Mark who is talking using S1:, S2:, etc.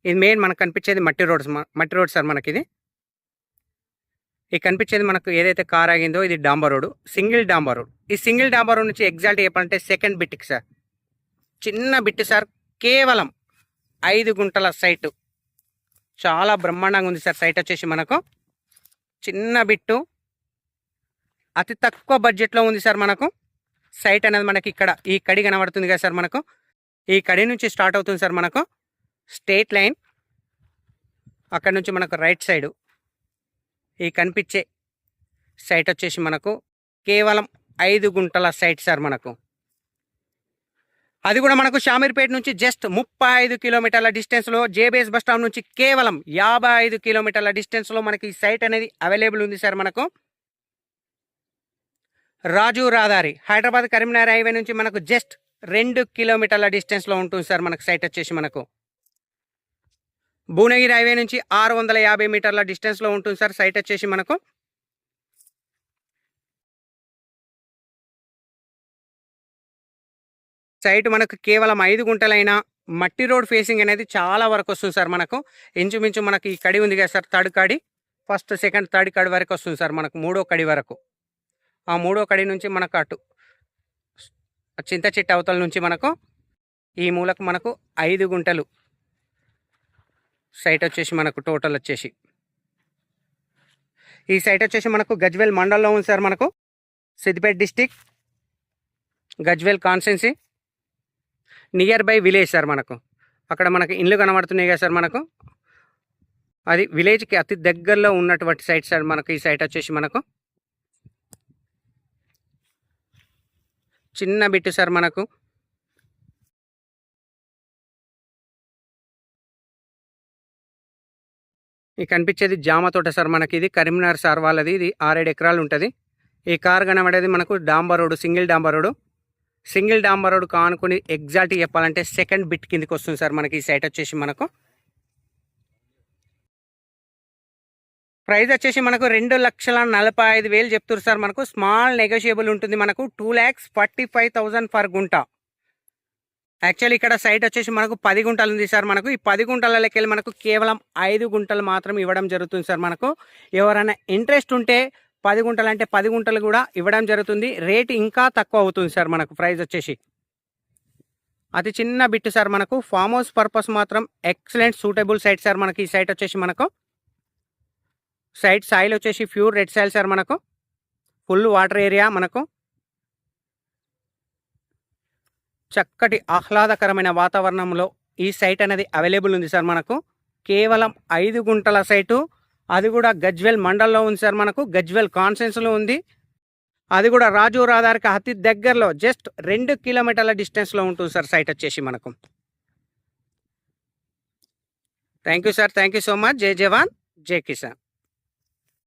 S1: ఇది మెయిన్ మనకు కనిపించేది మట్టి రోడ్ సార్ మనకి ఇది కనిపించేది మనకు ఏదైతే కార్ ఆగిందో ఇది డాంబర్ రోడ్, సింగిల్ డాంబర్ రోడ్. ఈ సింగిల్ డాంబర్ రోడ్ నుంచి ఎగ్జాక్ట్ చెప్పాలంటే సెకండ్ బిట్కి సార్, చిన్న బిట్ సార్, కేవలం 5 గుంటల సైటు. చాలా బ్రహ్మాండంగా ఉంది సార్ సైట్ వచ్చేసి మనకు. చిన్న బిట్టు, అతి తక్కువ బడ్జెట్లో ఉంది సార్ మనకు. సైట్ అనేది మనకి ఇక్కడ ఈ కడి కనబడుతుంది కదా సార్ మనకు. ఈ కడి నుంచి స్టార్ట్ అవుతుంది సార్ మనకు స్ట్రెయిట్ లైన్. అక్కడ నుంచి మనకు రైట్ సైడు ఈ కనిపించే సైట్ వచ్చేసి మనకు కేవలం 5 గుంటల సైట్ సార్ మనకు. అది కూడా మనకు షామీర్పేట నుంచి జస్ట్ 35 కిలోమీటర్ల డిస్టెన్స్లో, జేబీఎస్ బస్ స్టాండ్ నుంచి కేవలం 55 కిలోమీటర్ల డిస్టెన్స్లో మనకి ఈ సైట్ అనేది అవైలబుల్ ఉంది సార్ మనకు. రాజు రహదారి హైదరాబాద్ కరీంనగర్ హైవే నుంచి మనకు జస్ట్ 2 కిలోమీటర్ల డిస్టెన్స్లో ఉంటుంది సార్ మనకు సైట్ వచ్చేసి మనకు. భువనగిరి హైవే నుంచి 650 మీటర్ల డిస్టెన్స్లో ఉంటుంది సార్ సైట్ వచ్చేసి మనకు. సైట్ మనకు కేవలం 5 గుంటలైనా మట్టి రోడ్ ఫేసింగ్ అనేది చాలా వరకు వస్తుంది సార్ మనకు. ఇంచుమించు మనకి ఈ కడి ఉంది కదా సార్, థర్డ్ కడి, ఫస్ట్ సెకండ్ థర్డ్ కడి వరకు వస్తుంది సార్ మనకు, 3వ కడి వరకు. ఆ 3వ కడి నుంచి మనకు అటు చింత చెట్టు అవతల నుంచి మనకు ఈ మూలకు మనకు 5 గుంటలు సైట్ వచ్చేసి మనకు టోటల్ వచ్చేసి. ఈ సైట్ వచ్చేసి మనకు గజ్వేల్ మండలంలో ఉంది సార్ మనకు. Siddipet district, Gajwel constituency, near by village sir మనకు. అక్కడ మనకు ఇండ్లు కనబడుతున్నాయి కదా సార్ మనకు, అది విలేజ్కి అతి దగ్గరలో ఉన్నటువంటి సైట్ సార్ మనకు. ఈ సైట్ వచ్చేసి మనకు చిన్న బిట్టు సార్ మనకు. ఈ కనిపించేది జామ తోట సార్ మనకి. ఇది కరీంనగర్ సార్ వాళ్ళది. ఇది 6-7 ఎకరాలు ఉంటుంది. ఈ కార్ కనబడేది మనకు డాంబర్ రోడ్, సింగిల్ డాంబర్ రోడ్. సింగిల్ డాంబర్ రోడ్ కానుకొని ఎగ్జాక్ట్గా చెప్పాలంటే సెకండ్ బిట్ కిందకి వస్తుంది సార్ మనకి ఈ సైట్ వచ్చేసి మనకు. ప్రైస్ వచ్చేసి మనకు 2,45,000 చెప్తున్నారు సార్ మనకు. స్మాల్ నెగోషియబుల్ ఉంటుంది మనకు. 2,45,000 పర్ గుంట. యాక్చువల్లీ ఇక్కడ సైట్ వచ్చేసి మనకు 10 గుంటలు ఉంది సార్ మనకు. ఈ 10 గుంటలకి వెళ్ళి మనకు కేవలం 5 గుంటలు మాత్రం ఇవ్వడం జరుగుతుంది సార్ మనకు. ఎవరైనా ఇంట్రెస్ట్ ఉంటే 10 గుంటలు అంటే 10 గుంటలు కూడా ఇవ్వడం జరుగుతుంది. రేట్ ఇంకా తక్కువ అవుతుంది సార్ మనకు. ప్రైస్ వచ్చేసి అతి చిన్న బిట్ సార్ మనకు. ఫామ్ హౌస్ పర్పస్ మాత్రం ఎక్సలెంట్ సూటబుల్ సైట్ సార్ మనకి. ఈ సైట్ వచ్చేసి మనకు సైట్ సాయిల్ వచ్చేసి ప్యూర్ రెడ్ సాయిల్ సార్ మనకు. ఫుల్ వాటర్ ఏరియా మనకు. చక్కటి ఆహ్లాదకరమైన వాతావరణంలో ఈ సైట్ అనేది అవైలబుల్ ఉంది సార్ మనకు. కేవలం 5 గుంటల సైటు, అది కూడా గజ్వేల్ మండల్లో ఉంది సార్ మనకు. గజ్వేల్ కాన్స్టెన్సీలో ఉంది. అది కూడా రాజు రహదారికి అతి దగ్గరలో జస్ట్ 2 కిలోమీటర్ల డిస్టెన్స్లో ఉంటుంది సార్ సైట్ వచ్చేసి మనకు. Thank you sir, thank you so much. జై జవాన్, జై కిసాన్.